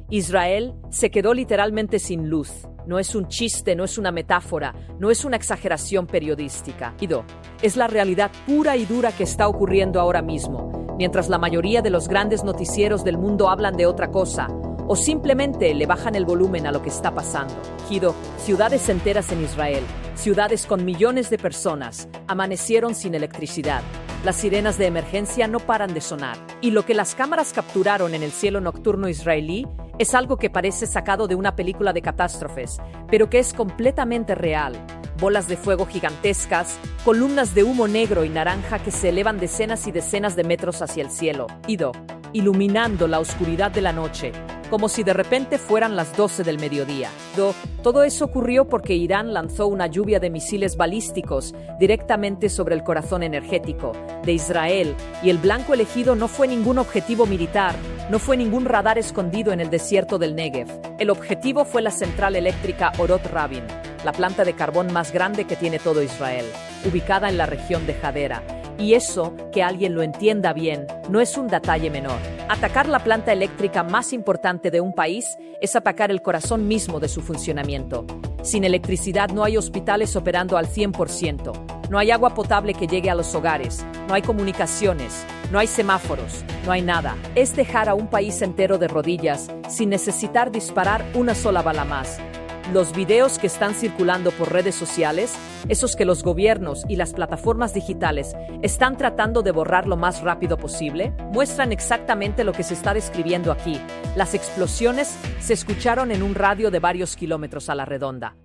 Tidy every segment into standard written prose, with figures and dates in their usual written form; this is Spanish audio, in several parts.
Israel se quedó literalmente sin luz. No es un chiste, no es una metáfora, no es una exageración periodística. Es la realidad pura y dura que está ocurriendo ahora mismo, mientras la mayoría de los grandes noticieros del mundo hablan de otra cosa, o simplemente le bajan el volumen a lo que está pasando. Ciudades enteras en Israel, ciudades con millones de personas, amanecieron sin electricidad. Las sirenas de emergencia no paran de sonar. Y lo que las cámaras capturaron en el cielo nocturno israelí es algo que parece sacado de una película de catástrofes, pero que es completamente real. Bolas de fuego gigantescas, columnas de humo negro y naranja que se elevan decenas y decenas de metros hacia el cielo, iluminando la oscuridad de la noche, como si de repente fueran las 12 del mediodía. Todo eso ocurrió porque Irán lanzó una lluvia de misiles balísticos directamente sobre el corazón energético de Israel, y el blanco elegido no fue ningún objetivo militar, no fue ningún radar escondido en el desierto del Negev. El objetivo fue la central eléctrica Orot Rabin, la planta de carbón más grande que tiene todo Israel, ubicada en la región de Hadera. Y eso, que alguien lo entienda bien, no es un detalle menor. Atacar la planta eléctrica más importante de un país es atacar el corazón mismo de su funcionamiento. Sin electricidad no hay hospitales operando al 100%, no hay agua potable que llegue a los hogares, no hay comunicaciones, no hay semáforos, no hay nada. Es dejar a un país entero de rodillas sin necesitar disparar una sola bala más. Los videos que están circulando por redes sociales, esos que los gobiernos y las plataformas digitales están tratando de borrar lo más rápido posible, muestran exactamente lo que se está describiendo aquí. Las explosiones se escucharon en un radio de varios kilómetros a la redonda.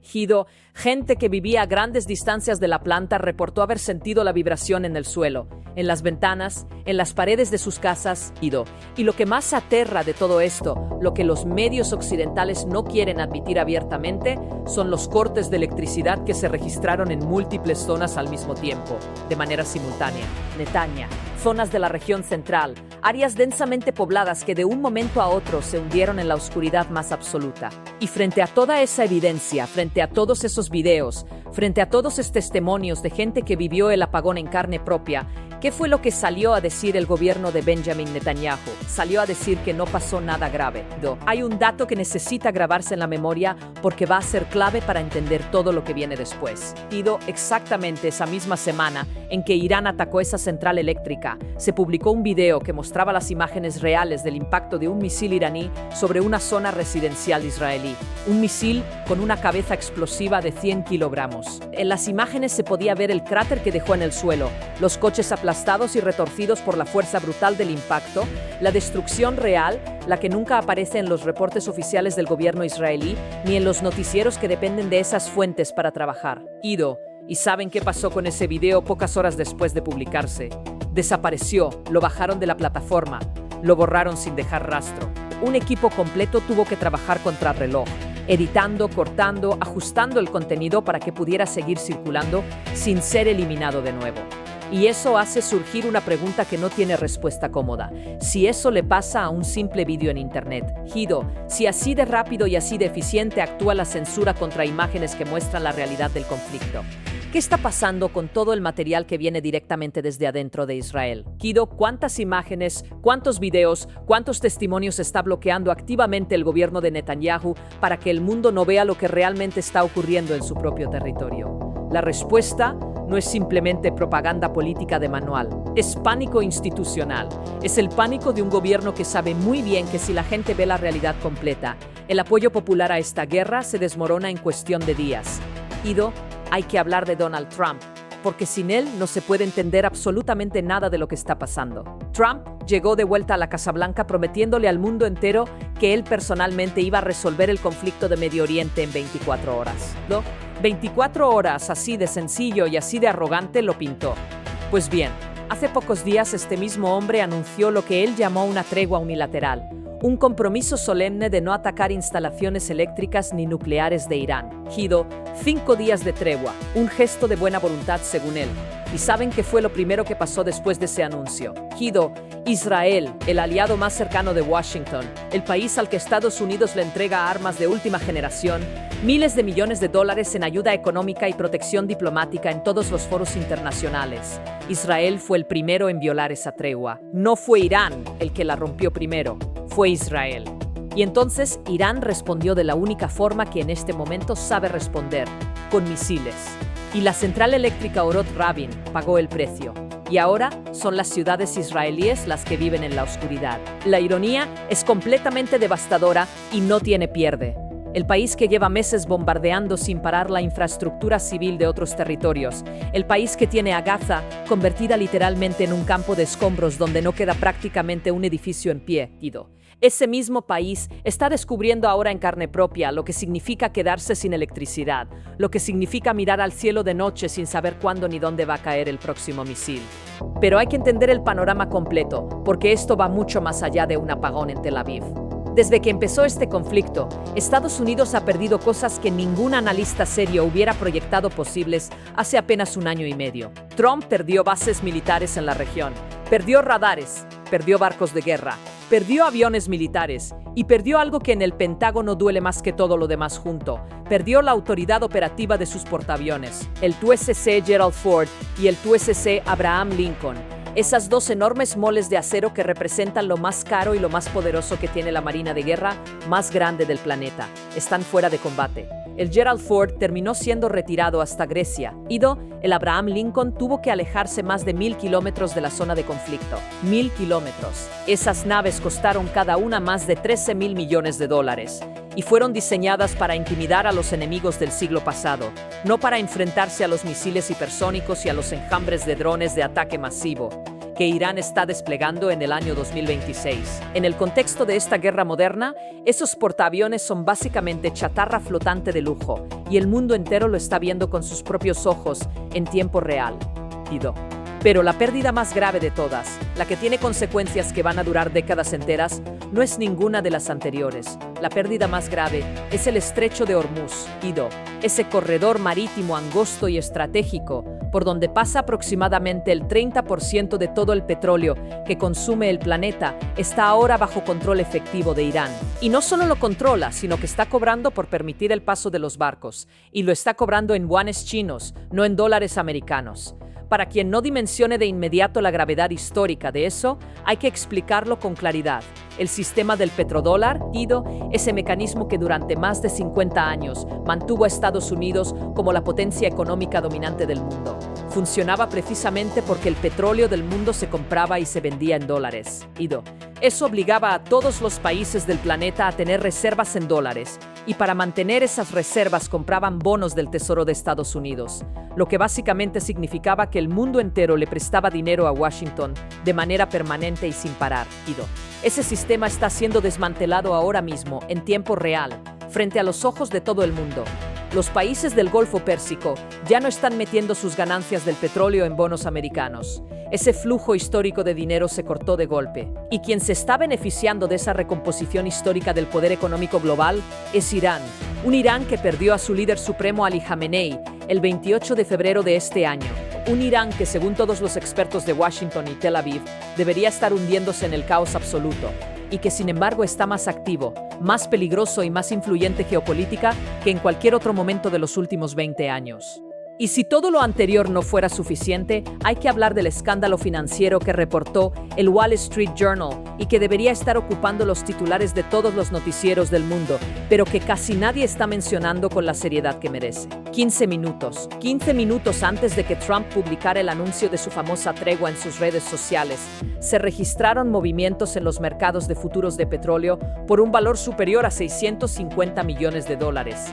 Gente que vivía a grandes distancias de la planta reportó haber sentido la vibración en el suelo, en las ventanas, en las paredes de sus casas. Y lo que más aterra de todo esto, lo que los medios occidentales no quieren admitir abiertamente, son los cortes de electricidad que se registraron en múltiples zonas al mismo tiempo, de manera simultánea. Netanya, zonas de la región central, áreas densamente pobladas que de un momento a otro se hundieron en la oscuridad más absoluta. Y frente a toda esa evidencia, frente a todos esos videos, frente a todos estos testimonios de gente que vivió el apagón en carne propia, ¿qué fue lo que salió a decir el gobierno de Benjamin Netanyahu? Salió a decir que no pasó nada grave. Hay un dato que necesita grabarse en la memoria porque va a ser clave para entender todo lo que viene después. Exactamente esa misma semana en que Irán atacó esa central eléctrica, se publicó un video que mostraba las imágenes reales del impacto de un misil iraní sobre una zona residencial israelí. Un misil con una cabeza explosiva de 100 kilogramos. En las imágenes se podía ver el cráter que dejó en el suelo, los coches aplastados y retorcidos por la fuerza brutal del impacto, la destrucción real, la que nunca aparece en los reportes oficiales del gobierno israelí, ni en los noticieros que dependen de esas fuentes para trabajar. ¿Y saben qué pasó con ese video pocas horas después de publicarse? Desapareció, lo bajaron de la plataforma, lo borraron sin dejar rastro. Un equipo completo tuvo que trabajar contrarreloj, editando, cortando, ajustando el contenido para que pudiera seguir circulando sin ser eliminado de nuevo. Y eso hace surgir una pregunta que no tiene respuesta cómoda. Si eso le pasa a un simple vídeo en Internet, si así de rápido y así de eficiente actúa la censura contra imágenes que muestran la realidad del conflicto, ¿qué está pasando con todo el material que viene directamente desde adentro de Israel? ¿Cuántas imágenes, cuántos videos, cuántos testimonios está bloqueando activamente el gobierno de Netanyahu para que el mundo no vea lo que realmente está ocurriendo en su propio territorio? La respuesta no es simplemente propaganda política de manual, es pánico institucional. Es el pánico de un gobierno que sabe muy bien que si la gente ve la realidad completa, el apoyo popular a esta guerra se desmorona en cuestión de días. Hay que hablar de Donald Trump, porque sin él no se puede entender absolutamente nada de lo que está pasando. Trump llegó de vuelta a la Casa Blanca prometiéndole al mundo entero que él personalmente iba a resolver el conflicto de Medio Oriente en 24 horas. 24 horas, así de sencillo y así de arrogante lo pintó. Pues bien, hace pocos días este mismo hombre anunció lo que él llamó una tregua unilateral, un compromiso solemne de no atacar instalaciones eléctricas ni nucleares de Irán. 5 días de tregua, un gesto de buena voluntad según él. ¿Y saben qué fue lo primero que pasó después de ese anuncio? Israel, el aliado más cercano de Washington, el país al que Estados Unidos le entrega armas de última generación, miles de millones de dólares en ayuda económica y protección diplomática en todos los foros internacionales. Israel fue el primero en violar esa tregua. No fue Irán el que la rompió primero, fue Israel. Y entonces Irán respondió de la única forma que en este momento sabe responder, con misiles. Y la central eléctrica Orot Rabin pagó el precio. Y ahora son las ciudades israelíes las que viven en la oscuridad. La ironía es completamente devastadora y no tiene pierde. El país que lleva meses bombardeando sin parar la infraestructura civil de otros territorios. El país que tiene a Gaza convertida literalmente en un campo de escombros donde no queda prácticamente un edificio en pie. Ese mismo país está descubriendo ahora en carne propia lo que significa quedarse sin electricidad, lo que significa mirar al cielo de noche sin saber cuándo ni dónde va a caer el próximo misil. Pero hay que entender el panorama completo, porque esto va mucho más allá de un apagón en Tel Aviv. Desde que empezó este conflicto, Estados Unidos ha perdido cosas que ningún analista serio hubiera proyectado posibles hace apenas un año y medio. Trump perdió bases militares en la región, perdió radares, perdió barcos de guerra, perdió aviones militares y perdió algo que en el Pentágono duele más que todo lo demás junto. Perdió la autoridad operativa de sus portaaviones, el TUSC Gerald Ford y el TUSC Abraham Lincoln. Esas dos enormes moles de acero que representan lo más caro y lo más poderoso que tiene la Marina de Guerra más grande del planeta, están fuera de combate. El Gerald Ford terminó siendo retirado hasta Grecia. El Abraham Lincoln tuvo que alejarse más de 1000 kilómetros de la zona de conflicto. 1000 kilómetros. Esas naves costaron cada una más de 13.000 millones de dólares y fueron diseñadas para intimidar a los enemigos del siglo pasado, no para enfrentarse a los misiles hipersónicos y a los enjambres de drones de ataque masivo que Irán está desplegando en el año 2026. En el contexto de esta guerra moderna, esos portaaviones son básicamente chatarra flotante de lujo, y el mundo entero lo está viendo con sus propios ojos en tiempo real. Pero la pérdida más grave de todas, la que tiene consecuencias que van a durar décadas enteras, no es ninguna de las anteriores. La pérdida más grave es el estrecho de Hormuz, ese corredor marítimo angosto y estratégico por donde pasa aproximadamente el 30% de todo el petróleo que consume el planeta, está ahora bajo control efectivo de Irán. Y no solo lo controla, sino que está cobrando por permitir el paso de los barcos. Y lo está cobrando en yuanes chinos, no en dólares americanos. Para quien no dimensione de inmediato la gravedad histórica de eso, hay que explicarlo con claridad. El sistema del petrodólar, ese mecanismo que durante más de 50 años mantuvo a Estados Unidos como la potencia económica dominante del mundo, funcionaba precisamente porque el petróleo del mundo se compraba y se vendía en dólares. Eso obligaba a todos los países del planeta a tener reservas en dólares, y para mantener esas reservas compraban bonos del Tesoro de Estados Unidos, lo que básicamente significaba que el mundo entero le prestaba dinero a Washington de manera permanente y sin parar. Ese sistema está siendo desmantelado ahora mismo, en tiempo real, frente a los ojos de todo el mundo. Los países del Golfo Pérsico ya no están metiendo sus ganancias del petróleo en bonos americanos. Ese flujo histórico de dinero se cortó de golpe. Y quien se está beneficiando de esa recomposición histórica del poder económico global es Irán. Un Irán que perdió a su líder supremo Ali Khamenei el 28 de febrero de este año. Un Irán que, según todos los expertos de Washington y Tel Aviv, debería estar hundiéndose en el caos absoluto. Y que sin embargo está más activo, más peligroso y más influyente geopolítica que en cualquier otro momento de los últimos 20 años. Y si todo lo anterior no fuera suficiente, hay que hablar del escándalo financiero que reportó el Wall Street Journal y que debería estar ocupando los titulares de todos los noticieros del mundo, pero que casi nadie está mencionando con la seriedad que merece. 15 minutos antes de que Trump publicara el anuncio de su famosa tregua en sus redes sociales, se registraron movimientos en los mercados de futuros de petróleo por un valor superior a 650 millones de dólares.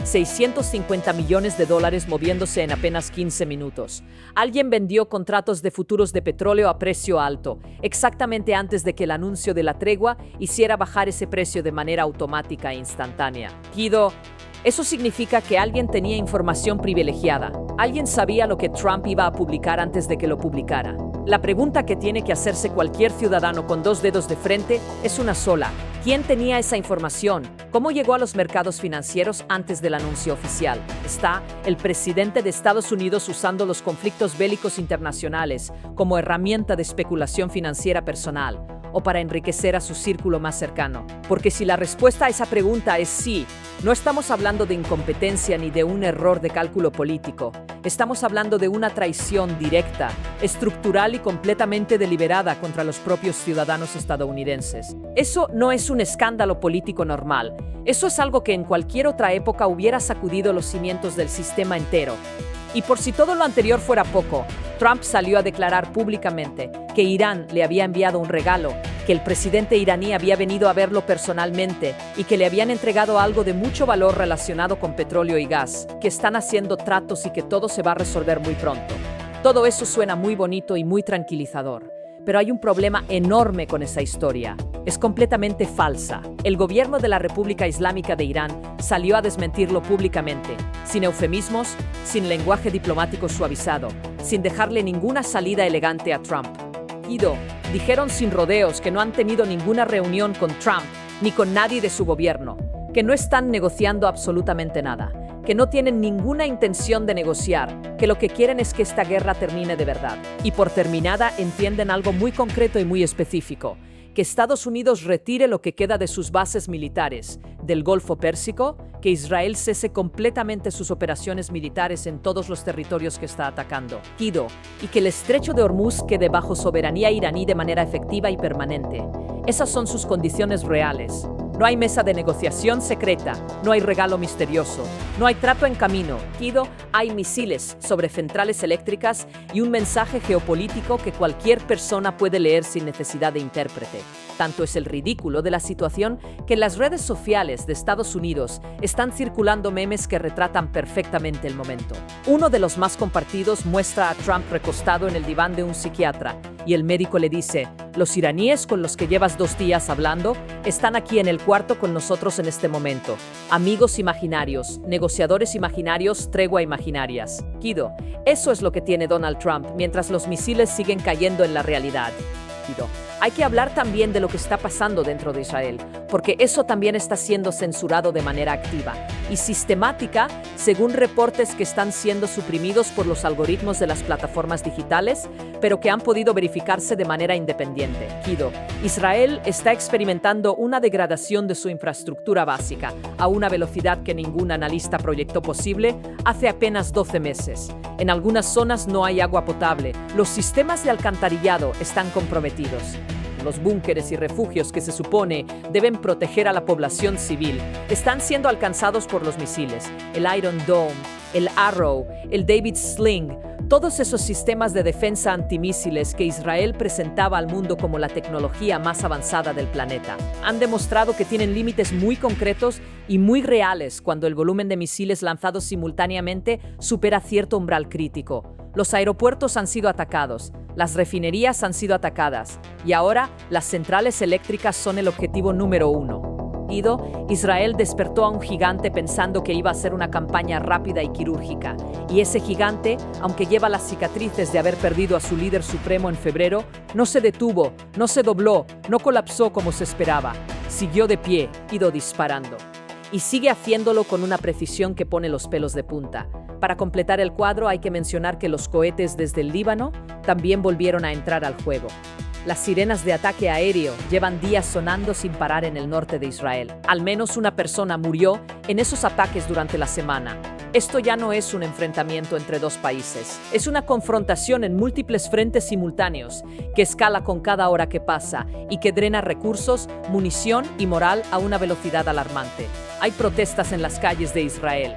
650 millones de dólares moviéndose en apenas 15 minutos. Alguien vendió contratos de futuros de petróleo a precio alto, exactamente antes de que el anuncio de la tregua hiciera bajar ese precio de manera automática e instantánea. Eso significa que alguien tenía información privilegiada. Alguien sabía lo que Trump iba a publicar antes de que lo publicara. La pregunta que tiene que hacerse cualquier ciudadano con dos dedos de frente es una sola. ¿Quién tenía esa información? ¿Cómo llegó a los mercados financieros antes del anuncio oficial? ¿Está el presidente de Estados Unidos usando los conflictos bélicos internacionales como herramienta de especulación financiera personal o para enriquecer a su círculo más cercano? Porque si la respuesta a esa pregunta es sí, no estamos hablando de incompetencia ni de un error de cálculo político. Estamos hablando de una traición directa, estructural y completamente deliberada contra los propios ciudadanos estadounidenses. Eso no es un escándalo político normal. Eso es algo que en cualquier otra época hubiera sacudido los cimientos del sistema entero. Y por si todo lo anterior fuera poco, Trump salió a declarar públicamente que Irán le había enviado un regalo, que el presidente iraní había venido a verlo personalmente y que le habían entregado algo de mucho valor relacionado con petróleo y gas, que están haciendo tratos y que todo se va a resolver muy pronto. Todo eso suena muy bonito y muy tranquilizador. Pero hay un problema enorme con esa historia. Es completamente falsa. El gobierno de la República Islámica de Irán salió a desmentirlo públicamente, sin eufemismos, sin lenguaje diplomático suavizado, sin dejarle ninguna salida elegante a Trump. Dijeron sin rodeos que no han tenido ninguna reunión con Trump ni con nadie de su gobierno, que no están negociando absolutamente nada, que no tienen ninguna intención de negociar, que lo que quieren es que esta guerra termine de verdad. Y por terminada entienden algo muy concreto y muy específico: que Estados Unidos retire lo que queda de sus bases militares del Golfo Pérsico, que Israel cese completamente sus operaciones militares en todos los territorios que está atacando, y que el Estrecho de Hormuz quede bajo soberanía iraní de manera efectiva y permanente. Esas son sus condiciones reales. No hay mesa de negociación secreta, no hay regalo misterioso, no hay trato en camino. Hay misiles sobre centrales eléctricas y un mensaje geopolítico que cualquier persona puede leer sin necesidad de intérprete. Tanto es el ridículo de la situación que en las redes sociales de Estados Unidos están circulando memes que retratan perfectamente el momento. Uno de los más compartidos muestra a Trump recostado en el diván de un psiquiatra y el médico le dice: los iraníes con los que llevas 2 días hablando están aquí en el cuarto con nosotros en este momento. Amigos imaginarios, negociadores imaginarios, tregua imaginarias. Eso es lo que tiene Donald Trump mientras los misiles siguen cayendo en la realidad. Hay que hablar también de lo que está pasando dentro de Israel, porque eso también está siendo censurado de manera activa y sistemática, según reportes que están siendo suprimidos por los algoritmos de las plataformas digitales, pero que han podido verificarse de manera independiente. Israel está experimentando una degradación de su infraestructura básica a una velocidad que ningún analista proyectó posible hace apenas 12 meses. En algunas zonas no hay agua potable, los sistemas de alcantarillado están comprometidos. Los búnkeres y refugios que se supone deben proteger a la población civil están siendo alcanzados por los misiles, el Iron Dome, el Arrow, el David Sling, todos esos sistemas de defensa antimísiles que Israel presentaba al mundo como la tecnología más avanzada del planeta. Han demostrado que tienen límites muy concretos y muy reales cuando el volumen de misiles lanzados simultáneamente supera cierto umbral crítico. Los aeropuertos han sido atacados, las refinerías han sido atacadas y ahora las centrales eléctricas son el objetivo número 1. Israel despertó a un gigante pensando que iba a ser una campaña rápida y quirúrgica. Y ese gigante, aunque lleva las cicatrices de haber perdido a su líder supremo en febrero, no se detuvo, no se dobló, no colapsó como se esperaba. Siguió de pie, disparando. Y sigue haciéndolo con una precisión que pone los pelos de punta. Para completar el cuadro hay que mencionar que los cohetes desde el Líbano también volvieron a entrar al juego. Las sirenas de ataque aéreo llevan días sonando sin parar en el norte de Israel. Al menos una persona murió en esos ataques durante la semana. Esto ya no es un enfrentamiento entre 2 países. Es una confrontación en múltiples frentes simultáneos que escala con cada hora que pasa y que drena recursos, munición y moral a una velocidad alarmante. Hay protestas en las calles de Israel.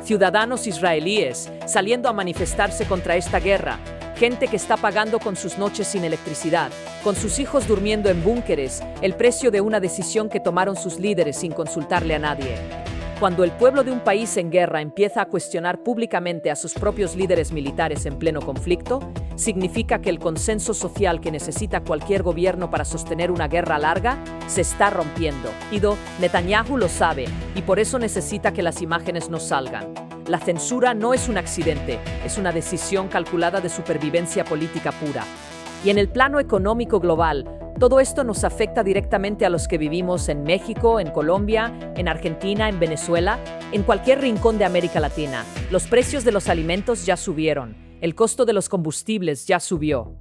Ciudadanos israelíes saliendo a manifestarse contra esta guerra. Gente que está pagando con sus noches sin electricidad, con sus hijos durmiendo en búnkeres, el precio de una decisión que tomaron sus líderes sin consultarle a nadie. Cuando el pueblo de un país en guerra empieza a cuestionar públicamente a sus propios líderes militares en pleno conflicto, significa que el consenso social que necesita cualquier gobierno para sostener una guerra larga se está rompiendo. Netanyahu lo sabe y por eso necesita que las imágenes no salgan. La censura no es un accidente, es una decisión calculada de supervivencia política pura. Y en el plano económico global, todo esto nos afecta directamente a los que vivimos en México, en Colombia, en Argentina, en Venezuela, en cualquier rincón de América Latina. Los precios de los alimentos ya subieron, el costo de los combustibles ya subió.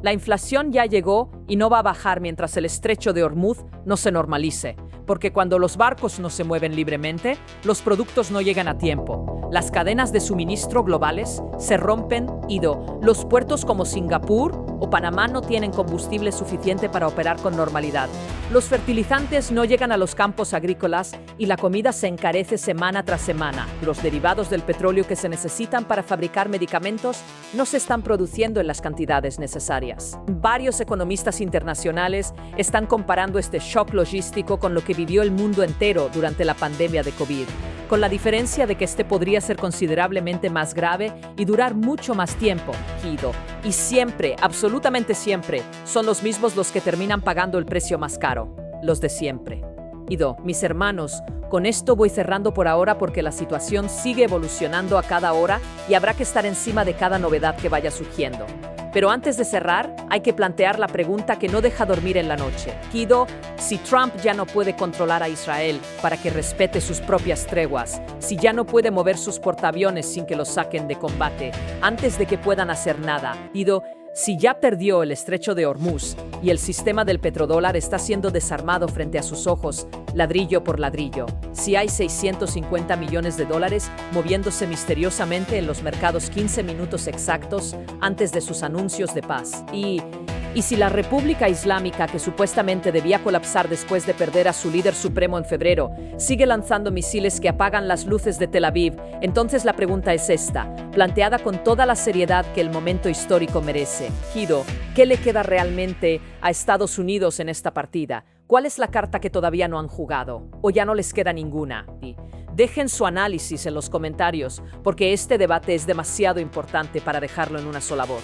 La inflación ya llegó y no va a bajar mientras el estrecho de Hormuz no se normalice, porque cuando los barcos no se mueven libremente, los productos no llegan a tiempo. Las cadenas de suministro globales se rompen y los puertos como Singapur o Panamá no tienen combustible suficiente para operar con normalidad. Los fertilizantes no llegan a los campos agrícolas y la comida se encarece semana tras semana. Los derivados del petróleo que se necesitan para fabricar medicamentos no se están produciendo en las cantidades necesarias. Varios economistas internacionales están comparando este shock logístico con lo que vivió el mundo entero durante la pandemia de COVID, con la diferencia de que este podría ser considerablemente más grave y durar mucho más tiempo. Y siempre, absolutamente siempre, son los mismos los que terminan pagando el precio más caro, los de siempre. Mis hermanos, con esto voy cerrando por ahora porque la situación sigue evolucionando a cada hora y habrá que estar encima de cada novedad que vaya surgiendo. Pero antes de cerrar, hay que plantear la pregunta que no deja dormir en la noche. Si Trump ya no puede controlar a Israel para que respete sus propias treguas, si ya no puede mover sus portaaviones sin que los saquen de combate, antes de que puedan hacer nada, si ya perdió el estrecho de Hormuz y el sistema del petrodólar está siendo desarmado frente a sus ojos, ladrillo por ladrillo, si hay 650 millones de dólares moviéndose misteriosamente en los mercados 15 minutos exactos antes de sus anuncios de paz, y si la República Islámica, que supuestamente debía colapsar después de perder a su líder supremo en febrero, sigue lanzando misiles que apagan las luces de Tel Aviv, entonces la pregunta es esta, planteada con toda la seriedad que el momento histórico merece. ¿Qué le queda realmente a Estados Unidos en esta partida? ¿Cuál es la carta que todavía no han jugado? ¿O ya no les queda ninguna? Dejen su análisis en los comentarios, porque este debate es demasiado importante para dejarlo en una sola voz.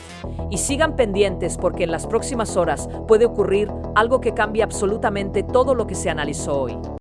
Y sigan pendientes porque en las próximas horas puede ocurrir algo que cambie absolutamente todo lo que se analizó hoy.